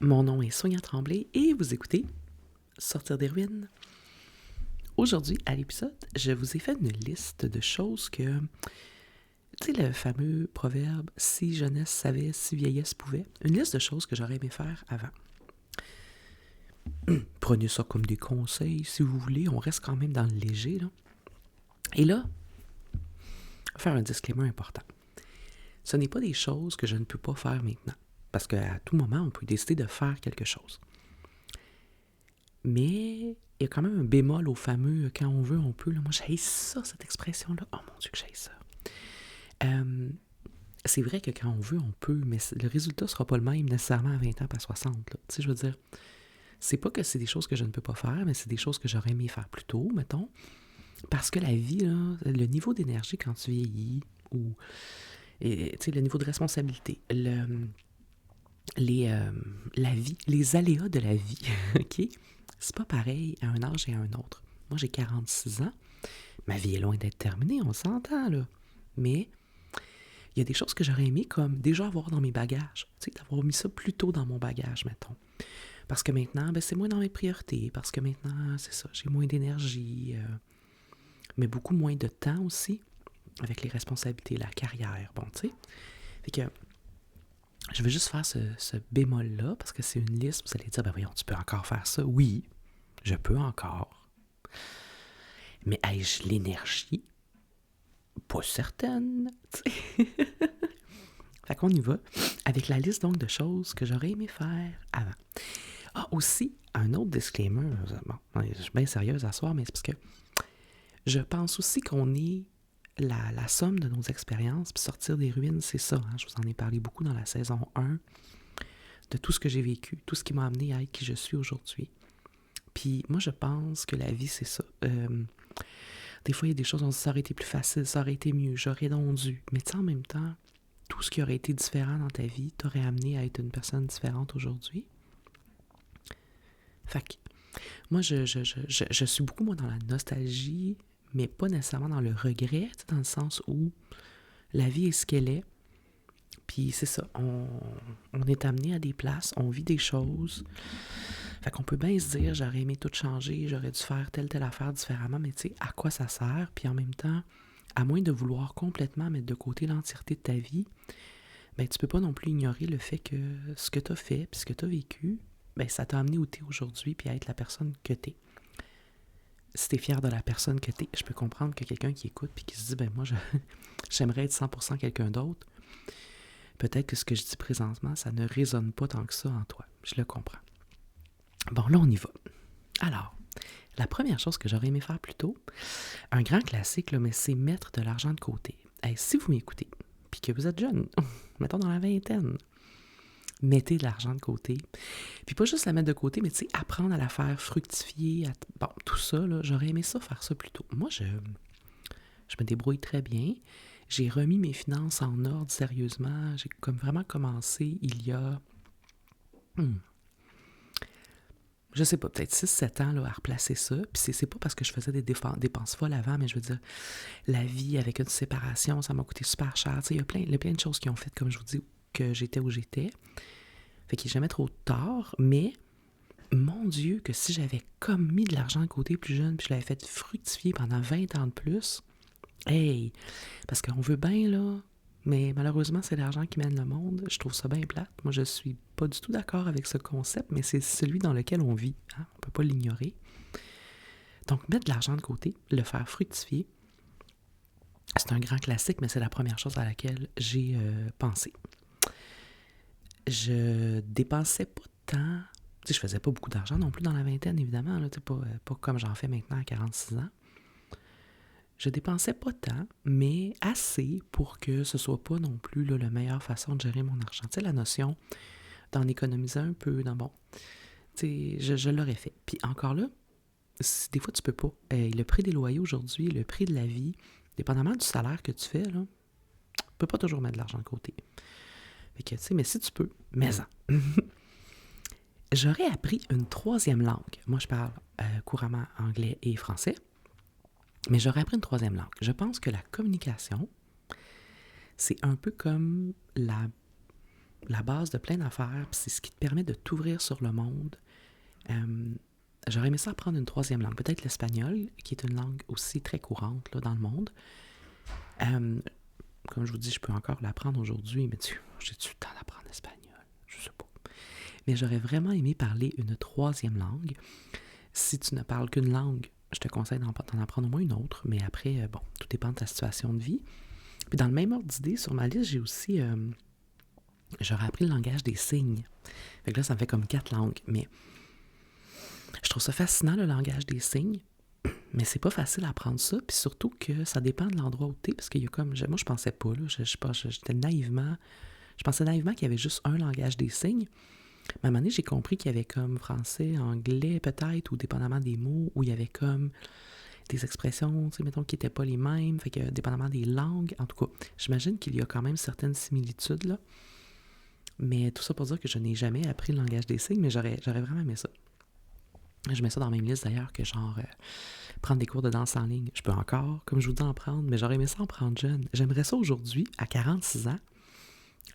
Mon nom est Sonia Tremblay et vous écoutez Sortir des ruines. Aujourd'hui, à l'épisode, je vous ai fait une liste de choses que... Tu sais, le fameux proverbe « Si jeunesse savait, si vieillesse pouvait », une liste de choses que j'aurais aimé faire avant. Prenez ça comme des conseils, si vous voulez, on reste quand même dans le léger, là. Et là, faire un disclaimer important. Ce n'est pas des choses que je ne peux pas faire maintenant, parce qu'à tout moment, on peut décider de faire quelque chose. Mais il y a quand même un bémol au fameux « quand on veut, on peut ». Là. Moi, j'haïs ça, cette expression-là. Oh mon Dieu que j'haïs ça. C'est vrai que quand on veut, on peut, mais le résultat ne sera pas le même nécessairement à 20 ans qu'à 60. Là. Tu sais, je veux dire, c'est pas que c'est des choses que je ne peux pas faire, mais c'est des choses que j'aurais aimé faire plus tôt, mettons. Parce que la vie, là, le niveau d'énergie quand tu vieillis, ou tu sais, le niveau de responsabilité, la vie, les aléas de la vie, OK? C'est pas pareil à un âge et à un autre. Moi, j'ai 46 ans. Ma vie est loin d'être terminée, on s'entend, là. Mais il y a des choses que j'aurais aimé, comme déjà avoir dans mes bagages. Tu sais, d'avoir mis ça plus tôt dans mon bagage, mettons. Parce que maintenant, ben, c'est moins dans mes priorités. Parce que maintenant, c'est ça, j'ai moins d'énergie. Mais beaucoup moins de temps aussi, avec les responsabilités, la carrière, bon, tu sais. Fait que je veux juste faire ce bémol-là, parce que c'est une liste, vous allez dire, ben voyons, tu peux encore faire ça. Oui, je peux encore. Mais ai-je l'énergie? Pas certaine. Fait qu'on y va avec la liste donc de choses que j'aurais aimé faire avant. Ah, aussi, un autre disclaimer. Bon, je suis bien sérieuse à soir, mais c'est parce que je pense aussi qu'on est la somme de nos expériences, puis sortir des ruines, c'est ça. Hein? Je vous en ai parlé beaucoup dans la saison 1, de tout ce que j'ai vécu, tout ce qui m'a amené à être qui je suis aujourd'hui. Puis moi, je pense que la vie, c'est ça. Des fois, il y a des choses, on se dit, ça aurait été plus facile, ça aurait été mieux, j'aurais donc dû. Mais tu sais, en même temps, tout ce qui aurait été différent dans ta vie t'aurait amené à être une personne différente aujourd'hui. Fait que, moi, je suis beaucoup, moi, dans la nostalgie, mais pas nécessairement dans le regret, dans le sens où la vie est ce qu'elle est. Puis c'est ça, on est amené à des places, on vit des choses. Fait qu'on peut bien se dire, j'aurais aimé tout changer, j'aurais dû faire telle affaire différemment, mais tu sais, à quoi ça sert? Puis en même temps, à moins de vouloir complètement mettre de côté l'entièreté de ta vie, ben tu peux pas non plus ignorer le fait que ce que tu as fait, puis ce que tu as vécu, ben ça t'a amené où tu es aujourd'hui, puis à être la personne que tu es. Si tu es fier de la personne que tu es, je peux comprendre que quelqu'un qui écoute puis qui se dit, ben moi, j'aimerais être 100% quelqu'un d'autre. Peut-être que ce que je dis présentement, ça ne résonne pas tant que ça en toi. Je le comprends. Bon, là, on y va. Alors, la première chose que j'aurais aimé faire plus tôt, un grand classique, là, mais c'est mettre de l'argent de côté. Hey, si vous m'écoutez, puis que vous êtes jeune, mettons dans la vingtaine, mettez de l'argent de côté. Puis pas juste la mettre de côté, mais tu sais, apprendre à la faire fructifier. Bon, tout ça, là, j'aurais aimé ça, faire ça plus tôt. Moi, je me débrouille très bien. J'ai remis mes finances en ordre sérieusement. J'ai comme vraiment commencé il y a... je sais pas, peut-être 6-7 ans là, à replacer ça. Puis c'est pas parce que je faisais des dépenses folles avant, mais je veux dire, la vie avec une séparation, ça m'a coûté super cher. Tu sais, il y a plein de choses qui ont fait, comme je vous dis, que j'étais où j'étais. Fait qu'il n'est jamais trop tard, mais mon Dieu, que si j'avais comme mis de l'argent de côté plus jeune, puis je l'avais fait fructifier pendant 20 ans de plus, hey! Parce qu'on veut bien, là, mais malheureusement, c'est l'argent qui mène le monde. Je trouve ça bien plate. Moi, je suis pas du tout d'accord avec ce concept, mais c'est celui dans lequel on vit. Hein? On peut pas l'ignorer. Donc, mettre de l'argent de côté, le faire fructifier, c'est un grand classique, mais c'est la première chose à laquelle j'ai pensé. Je dépensais pas tant... Tu sais, je faisais pas beaucoup d'argent non plus dans la vingtaine, évidemment. Là, pas comme j'en fais maintenant à 46 ans. Je dépensais pas tant, mais assez pour que ce soit pas non plus là, la meilleure façon de gérer mon argent. Tu sais, la notion d'en économiser un peu, bon, tu sais, je l'aurais fait. Puis encore là, des fois tu peux pas. Le prix des loyers aujourd'hui, le prix de la vie, dépendamment du salaire que tu fais, là, tu peux pas toujours mettre de l'argent de côté. Fait que, tu sais, mais si tu peux, mets-en. J'aurais appris une troisième langue. Moi, je parle couramment anglais et français. Mais j'aurais appris une troisième langue. Je pense que la communication, c'est un peu comme la base de plein d'affaires, puis c'est ce qui te permet de t'ouvrir sur le monde. J'aurais aimé ça apprendre une troisième langue, peut-être l'espagnol, qui est une langue aussi très courante là, dans le monde. Comme je vous dis, je peux encore l'apprendre aujourd'hui, mais j'ai-tu le temps d'apprendre l'espagnol? Je sais pas. Mais j'aurais vraiment aimé parler une troisième langue. Si tu ne parles qu'une langue, je te conseille d'en apprendre au moins une autre, mais après, bon, tout dépend de ta situation de vie. Puis dans le même ordre d'idée, sur ma liste, j'ai aussi... j'aurais appris le langage des signes. Fait que là, ça me fait comme 4 langues, mais je trouve ça fascinant, le langage des signes, mais c'est pas facile à apprendre ça, puis surtout que ça dépend de l'endroit où t'es, parce qu'il y a comme... Moi, je pensais pas, là, j'étais naïvement... Je pensais naïvement qu'il y avait juste un langage des signes, mais à un moment donné, j'ai compris qu'il y avait comme français, anglais peut-être, ou dépendamment des mots, où il y avait comme des expressions, tu sais, mettons, qui n'étaient pas les mêmes, fait que dépendamment des langues, en tout cas, j'imagine qu'il y a quand même certaines similitudes, là. Mais tout ça pour dire que je n'ai jamais appris le langage des signes, mais j'aurais vraiment aimé ça. Je mets ça dans la même liste d'ailleurs que genre prendre des cours de danse en ligne. Je peux encore, comme je vous dis, en prendre, mais j'aurais aimé ça en prendre jeune. J'aimerais ça aujourd'hui, à 46 ans,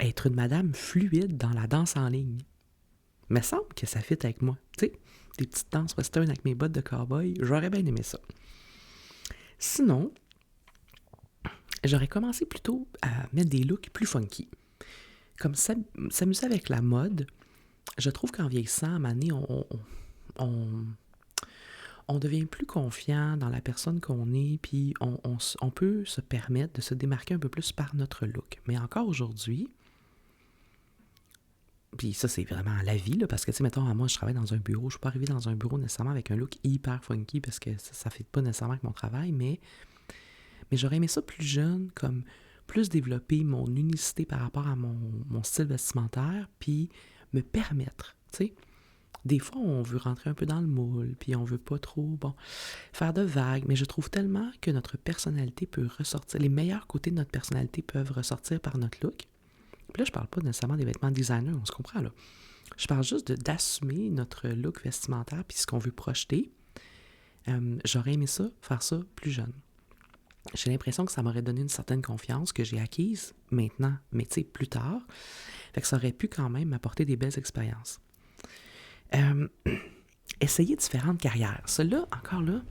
être une madame fluide dans la danse en ligne. Il me semble que ça fit avec moi. Tu sais, des petites danses western avec mes bottes de cowboy, j'aurais bien aimé ça. Sinon, j'aurais commencé plutôt à mettre des looks plus funky. Comme s'amuser avec la mode, je trouve qu'en vieillissant, à un moment donné, on devient plus confiant dans la personne qu'on est, puis on peut se permettre de se démarquer un peu plus par notre look. Mais encore aujourd'hui, puis ça, c'est vraiment la vie, là, parce que, tu sais, mettons, moi, je travaille dans un bureau, je ne suis pas arrivée dans un bureau nécessairement avec un look hyper funky, parce que ça ne fait pas nécessairement avec mon travail, mais j'aurais aimé ça plus jeune, comme plus développer mon unicité par rapport à mon style vestimentaire, puis me permettre, tu sais. Des fois, on veut rentrer un peu dans le moule, puis on veut pas trop, faire de vagues, mais je trouve tellement que notre personnalité peut ressortir, les meilleurs côtés de notre personnalité peuvent ressortir par notre look. Puis là, je parle pas nécessairement des vêtements designer, on se comprend, là. Je parle juste d'assumer notre look vestimentaire, puis ce qu'on veut projeter. J'aurais aimé ça, faire ça plus jeune. J'ai l'impression que ça m'aurait donné une certaine confiance que j'ai acquise maintenant, mais tu sais, plus tard. Fait que ça aurait pu quand même m'apporter des belles expériences. Essayer différentes carrières. Cela, encore là,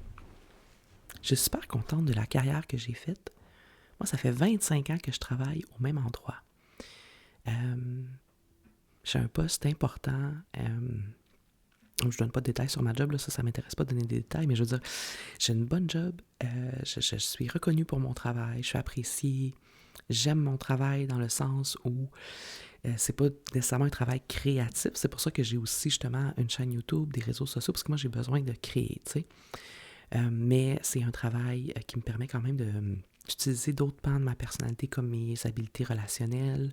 je suis super contente de la carrière que j'ai faite. Moi, ça fait 25 ans que je travaille au même endroit. J'ai un poste important. Je ne donne pas de détails sur ma job, là, ça ne m'intéresse pas de donner des détails, mais je veux dire, j'ai une bonne job. Je suis reconnue pour mon travail, je suis appréciée. J'aime mon travail dans le sens où c'est pas nécessairement un travail créatif. C'est pour ça que j'ai aussi justement une chaîne YouTube, des réseaux sociaux, parce que moi j'ai besoin de créer, tu sais. Mais c'est un travail qui me permet quand même d'utiliser d'autres pans de ma personnalité comme mes habiletés relationnelles.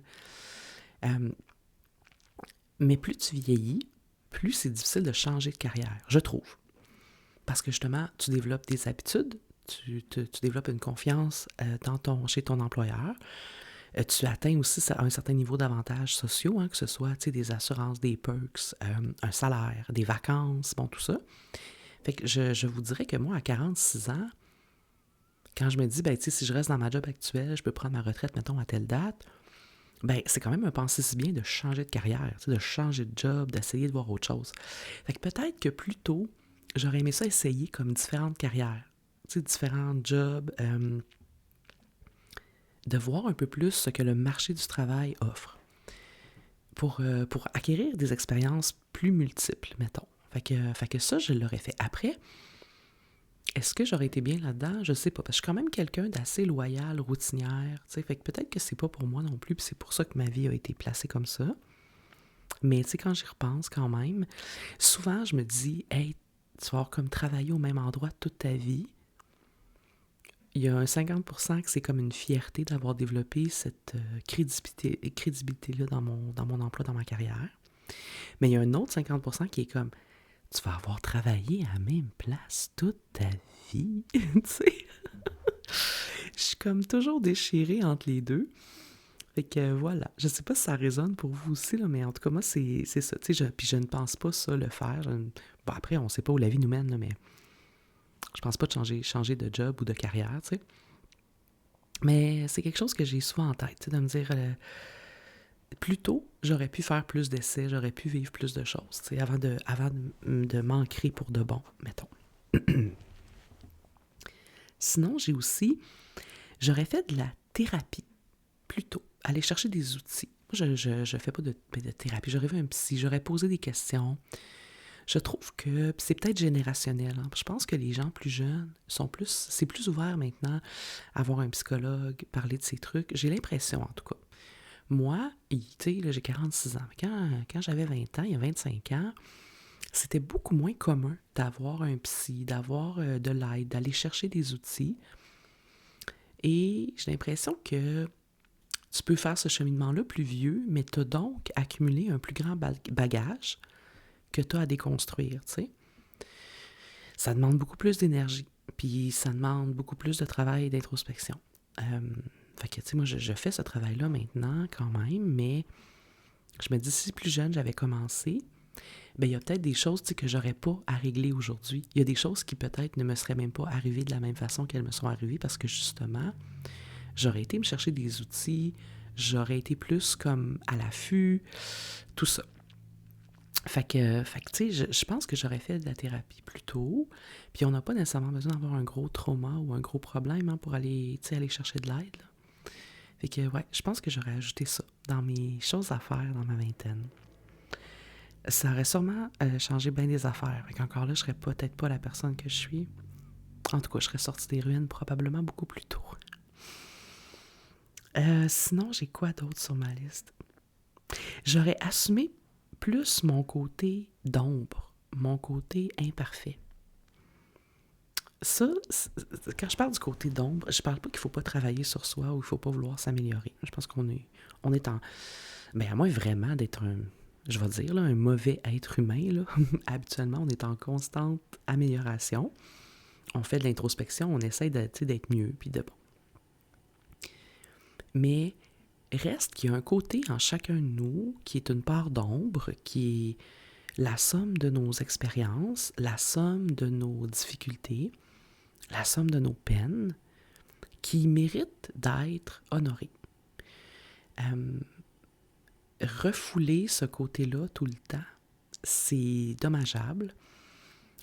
Mais plus tu vieillis, plus c'est difficile de changer de carrière, je trouve. Parce que justement, tu développes des habitudes, tu développes une confiance chez ton employeur. Tu atteins aussi un certain niveau d'avantages sociaux, hein, que ce soit des assurances, des perks, un salaire, des vacances, tout ça. Fait que je vous dirais que moi, à 46 ans, quand je me dis, si je reste dans ma job actuelle, je peux prendre ma retraite, mettons, à telle date, c'est quand même un pensée si bien de changer de carrière, de changer de job, d'essayer de voir autre chose. Fait que peut-être que plus tôt, j'aurais aimé ça essayer comme différentes carrières, différents jobs, de voir un peu plus ce que le marché du travail offre pour acquérir des expériences plus multiples, mettons. Fait que ça, je l'aurais fait. Après, est-ce que j'aurais été bien là-dedans? Je sais pas, parce que je suis quand même quelqu'un d'assez loyal, routinière, fait que peut-être que c'est pas pour moi non plus, puis c'est pour ça que ma vie a été placée comme ça. Mais quand j'y repense quand même, souvent je me dis, hey, tu vas avoir comme travailler au même endroit toute ta vie. Il y a un 50% que c'est comme une fierté d'avoir développé cette crédibilité-là dans mon emploi, dans ma carrière. Mais il y a un autre 50% qui est comme, tu vas avoir travaillé à la même place toute ta vie. Tu sais, je suis comme toujours déchirée entre les deux. Fait que voilà, je sais pas si ça résonne pour vous aussi, là, mais en tout cas, moi, c'est ça. Puis je ne pense pas ça le faire. Après, on sait pas où la vie nous mène, là, mais je pense pas de changer de job ou de carrière, tu sais. Mais c'est quelque chose que j'ai souvent en tête, de me dire, plus tôt, j'aurais pu faire plus d'essais, j'aurais pu vivre plus de choses, tu sais, avant de m'ancrer pour de bon, mettons. Sinon, j'aurais fait de la thérapie plus tôt, aller chercher des outils. Moi, je fais pas de thérapie, j'aurais vu un psy, j'aurais posé des questions. Je trouve que c'est peut-être générationnel. Hein. Je pense que les gens plus jeunes c'est plus ouvert maintenant à voir un psychologue, parler de ces trucs. J'ai l'impression, en tout cas. Moi, tu sais, là, j'ai 46 ans. Quand j'avais 20 ans, il y a 25 ans, c'était beaucoup moins commun d'avoir un psy, d'avoir de l'aide, d'aller chercher des outils. Et j'ai l'impression que tu peux faire ce cheminement-là plus vieux, mais tu as donc accumulé un plus grand bagage que tu as à déconstruire, tu sais. Ça demande beaucoup plus d'énergie, puis ça demande beaucoup plus de travail et d'introspection. Fait que, tu sais, moi, je fais ce travail-là maintenant, quand même, mais je me dis, si plus jeune, j'avais commencé, bien, il y a peut-être des choses, tu sais, que j'aurais pas à régler aujourd'hui. Il y a des choses qui, peut-être, ne me seraient même pas arrivées de la même façon qu'elles me sont arrivées, parce que, justement, j'aurais été me chercher des outils, j'aurais été plus comme à l'affût, tout ça. Fait que tu sais, je pense que j'aurais fait de la thérapie plus tôt, puis on n'a pas nécessairement besoin d'avoir un gros trauma ou un gros problème pour aller chercher de l'aide, là. Fait que, ouais, je pense que j'aurais ajouté ça dans mes choses à faire dans ma vingtaine. Ça aurait sûrement changé bien des affaires. Fait qu'encore là, je serais peut-être pas la personne que je suis. En tout cas, je serais sortie des ruines probablement beaucoup plus tôt. Sinon, j'ai quoi d'autre sur ma liste? J'aurais assumé plus mon côté d'ombre, mon côté imparfait. Ça, quand je parle du côté d'ombre, je parle pas qu'il faut pas travailler sur soi ou il faut pas vouloir s'améliorer. Je pense qu'on est en... Mais à moins vraiment d'être je vais dire, là, un mauvais être humain, là. Habituellement, on est en constante amélioration. On fait de l'introspection, on essaie d'être mieux, puis de bon. Mais reste qu'il y a un côté en chacun de nous qui est une part d'ombre, qui est la somme de nos expériences, la somme de nos difficultés, la somme de nos peines, qui mérite d'être honorée. Refouler ce côté-là tout le temps, c'est dommageable.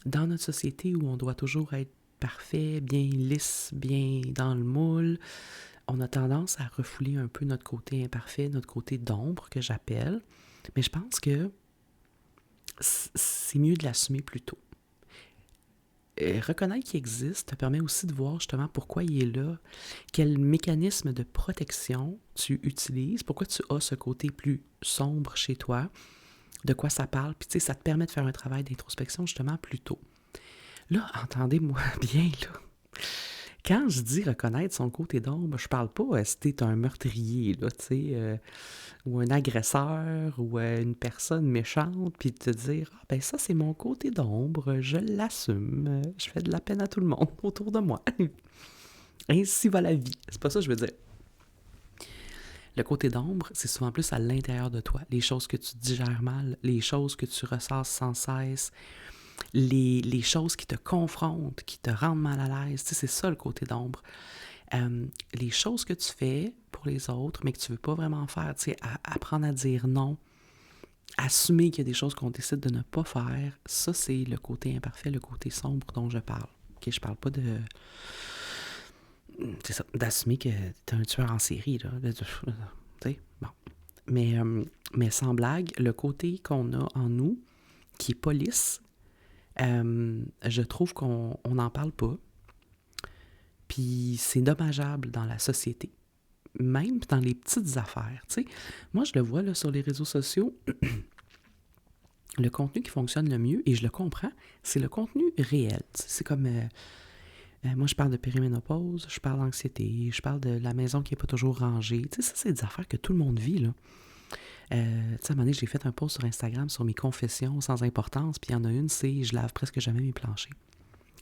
Dans notre société où on doit toujours être parfait, bien lisse, bien dans le moule, on a tendance à refouler un peu notre côté imparfait, notre côté d'ombre que j'appelle. Mais je pense que c'est mieux de l'assumer plus tôt. Reconnaître qu'il existe te permet aussi de voir justement pourquoi il est là, quel mécanisme de protection tu utilises, pourquoi tu as ce côté plus sombre chez toi, de quoi ça parle, puis tu sais, ça te permet de faire un travail d'introspection justement plus tôt. Là, entendez-moi bien, là. Quand je dis reconnaître son côté d'ombre, je parle pas si t'es un meurtrier, là, tu sais, ou un agresseur, ou une personne méchante, puis te dire « Ah, ben ça, c'est mon côté d'ombre, je l'assume, je fais de la peine à tout le monde autour de moi. » Ainsi va la vie. C'est pas ça que je veux dire. Le côté d'ombre, c'est souvent plus à l'intérieur de toi. Les choses que tu digères mal, les choses que tu ressasses sans cesse, les choses qui te confrontent, qui te rendent mal à l'aise. Tu sais, c'est ça le côté d'ombre. Les choses que tu fais pour les autres, mais que tu ne veux pas vraiment faire, tu sais, apprendre à dire non, assumer qu'il y a des choses qu'on décide de ne pas faire, ça, c'est le côté imparfait, le côté sombre dont je parle. Okay, je parle pas de... C'est ça, d'assumer que tu es un tueur en série, là. Tu sais, bon. Mais sans blague, le côté qu'on a en nous, qui est pas lisse, je trouve qu'on n'en parle pas. Puis c'est dommageable dans la société. Même dans les petites affaires. Tu sais, moi, je le vois là, sur les réseaux sociaux. Le contenu qui fonctionne le mieux, et je le comprends, c'est le contenu réel. C'est comme... moi, je parle de périménopause, je parle d'anxiété, je parle de la maison qui n'est pas toujours rangée. Tu sais, ça, c'est des affaires que tout le monde vit, là. Tu sais, à un moment donné, j'ai fait un post sur Instagram sur mes confessions sans importance, puis il y en a une, c'est « Je lave presque jamais mes planchers ».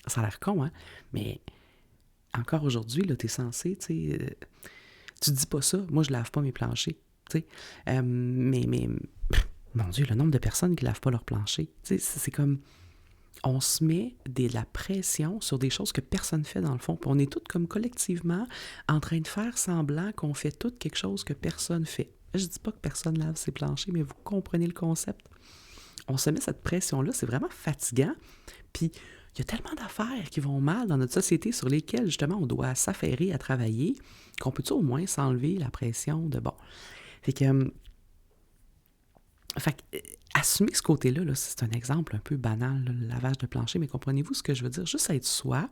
Ça a l'air con, hein? Mais encore aujourd'hui, là, t'es censé, tu sais... tu dis pas ça. Moi, je lave pas mes planchers, tu sais. Mais, mon Dieu, le nombre de personnes qui lavent pas leurs planchers. Tu sais, c'est comme... On se met de la pression sur des choses que personne fait dans le fond. Puis on est tous comme collectivement en train de faire semblant qu'on fait tout quelque chose que personne fait. Je dis pas que personne lave ses planchers, mais vous comprenez le concept. On se met cette pression-là, c'est vraiment fatigant. Puis, il y a tellement d'affaires qui vont mal dans notre société sur lesquelles, justement, on doit s'affairer à travailler, qu'on peut-tu au moins s'enlever la pression de bon. Fait que, assumer ce côté-là, là, c'est un exemple un peu banal, là, le lavage de plancher, mais comprenez-vous ce que je veux dire? Juste être soi.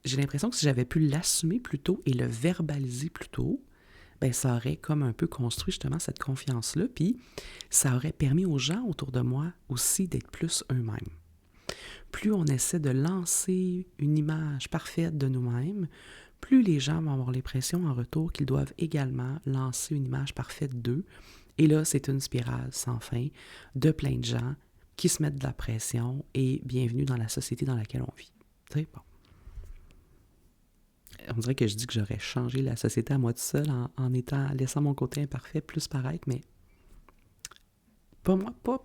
J'ai l'impression que si j'avais pu l'assumer plus tôt et le verbaliser plus tôt, ben ça aurait comme un peu construit justement cette confiance-là, puis ça aurait permis aux gens autour de moi aussi d'être plus eux-mêmes. Plus on essaie de lancer une image parfaite de nous-mêmes, plus les gens vont avoir l'impression en retour qu'ils doivent également lancer une image parfaite d'eux. Et là, c'est une spirale sans fin de plein de gens qui se mettent de la pression et bienvenue dans la société dans laquelle on vit. Tu sais, bon. On dirait que je dis que j'aurais changé la société à moi tout seul en laissant mon côté imparfait plus paraître, mais pas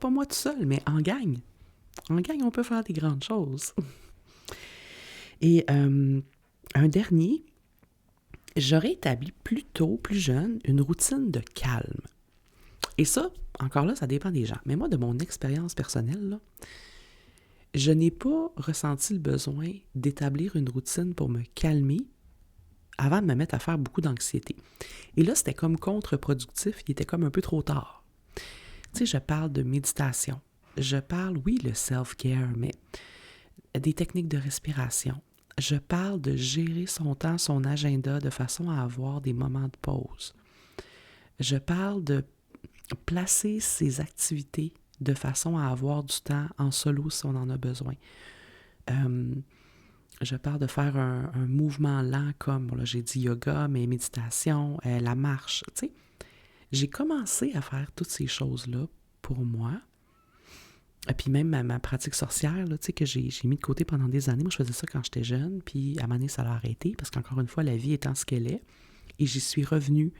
moi tout seul, mais en gang. En gang, on peut faire des grandes choses. Et un dernier, j'aurais établi plus tôt, plus jeune, une routine de calme. Et ça, encore là, ça dépend des gens. Mais moi, de mon expérience personnelle, là, je n'ai pas ressenti le besoin d'établir une routine pour me calmer avant de me mettre à faire beaucoup d'anxiété. Et là, c'était comme contre-productif, il était comme un peu trop tard. Tu sais, je parle de méditation. Je parle, oui, le self-care, mais des techniques de respiration. Je parle de gérer son temps, son agenda de façon à avoir des moments de pause. Je parle de placer ses activités de façon à avoir du temps en solo si on en a besoin. Je parle de faire un mouvement lent comme, bon là, j'ai dit yoga, mais méditation, la marche, tu sais. J'ai commencé à faire toutes ces choses-là pour moi. Et puis même ma pratique sorcière, là, tu sais, que j'ai mis de côté pendant des années. Moi, je faisais ça quand j'étais jeune, puis à un moment donné, ça l'a arrêté, parce qu'encore une fois, la vie étant ce qu'elle est, et j'y suis revenue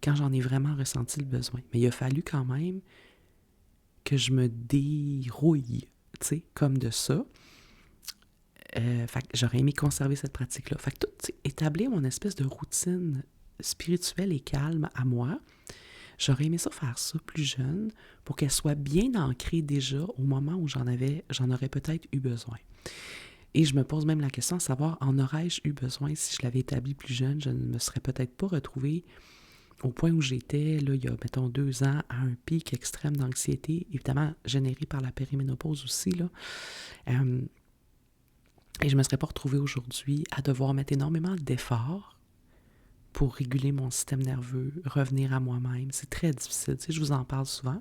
quand j'en ai vraiment ressenti le besoin. Mais il a fallu quand même que je me dérouille, tu sais, comme de ça. Fait que j'aurais aimé conserver cette pratique-là. Fait que tout, établir mon espèce de routine spirituelle et calme à moi, j'aurais aimé ça faire ça plus jeune pour qu'elle soit bien ancrée déjà au moment où j'en aurais peut-être eu besoin. Et je me pose même la question de savoir, en aurais-je eu besoin si je l'avais établi plus jeune? Je ne me serais peut-être pas retrouvée au point où j'étais, là, il y a, mettons, 2 ans, à un pic extrême d'anxiété, évidemment généré par la périménopause aussi, là. Et je ne me serais pas retrouvée aujourd'hui à devoir mettre énormément d'efforts pour réguler mon système nerveux, revenir à moi-même. C'est très difficile, tu sais, je vous en parle souvent.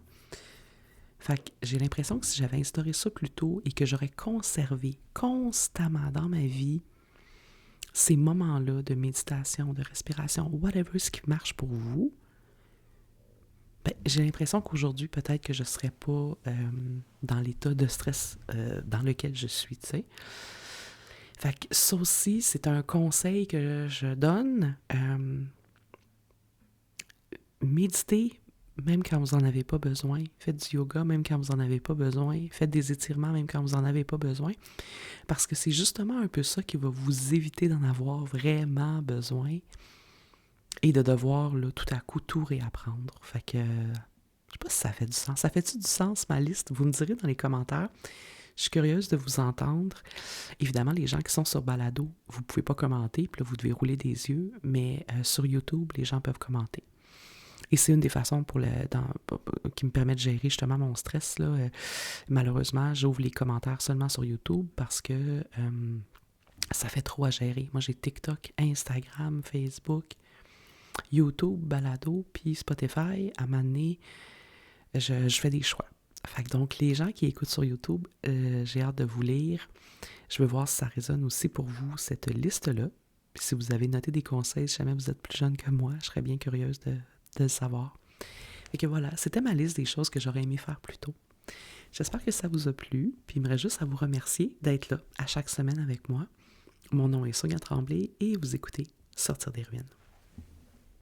Fait que j'ai l'impression que si j'avais instauré ça plus tôt et que j'aurais conservé constamment dans ma vie ces moments-là de méditation, de respiration, whatever ce qui marche pour vous, ben, j'ai l'impression qu'aujourd'hui, peut-être que je ne serais pas dans l'état de stress dans lequel je suis, tu sais. Fait que ça aussi, c'est un conseil que je donne. Méditez, même quand vous n'en avez pas besoin. Faites du yoga, même quand vous n'en avez pas besoin. Faites des étirements, même quand vous n'en avez pas besoin. Parce que c'est justement un peu ça qui va vous éviter d'en avoir vraiment besoin et de devoir, là, tout à coup, tout réapprendre. Fait que, je sais pas si ça fait du sens. Ça fait-tu du sens, ma liste? Vous me direz dans les commentaires. Je suis curieuse de vous entendre. Évidemment, les gens qui sont sur Balado, vous ne pouvez pas commenter, puis là, vous devez rouler des yeux, mais sur YouTube, les gens peuvent commenter. Et c'est une des façons qui me permet de gérer justement mon stress, là. Malheureusement, j'ouvre les commentaires seulement sur YouTube parce que ça fait trop à gérer. Moi, j'ai TikTok, Instagram, Facebook, YouTube, Balado, puis Spotify. À un moment donné, je fais des choix. Fait que donc, les gens qui écoutent sur YouTube, j'ai hâte de vous lire. Je veux voir si ça résonne aussi pour vous, cette liste-là. Puis si vous avez noté des conseils, si jamais vous êtes plus jeune que moi, je serais bien curieuse de le savoir. Et que voilà, c'était ma liste des choses que j'aurais aimé faire plus tôt. J'espère que ça vous a plu. Puis il me reste juste à vous remercier d'être là à chaque semaine avec moi. Mon nom est Sonia Tremblay et vous écoutez Sortir des ruines.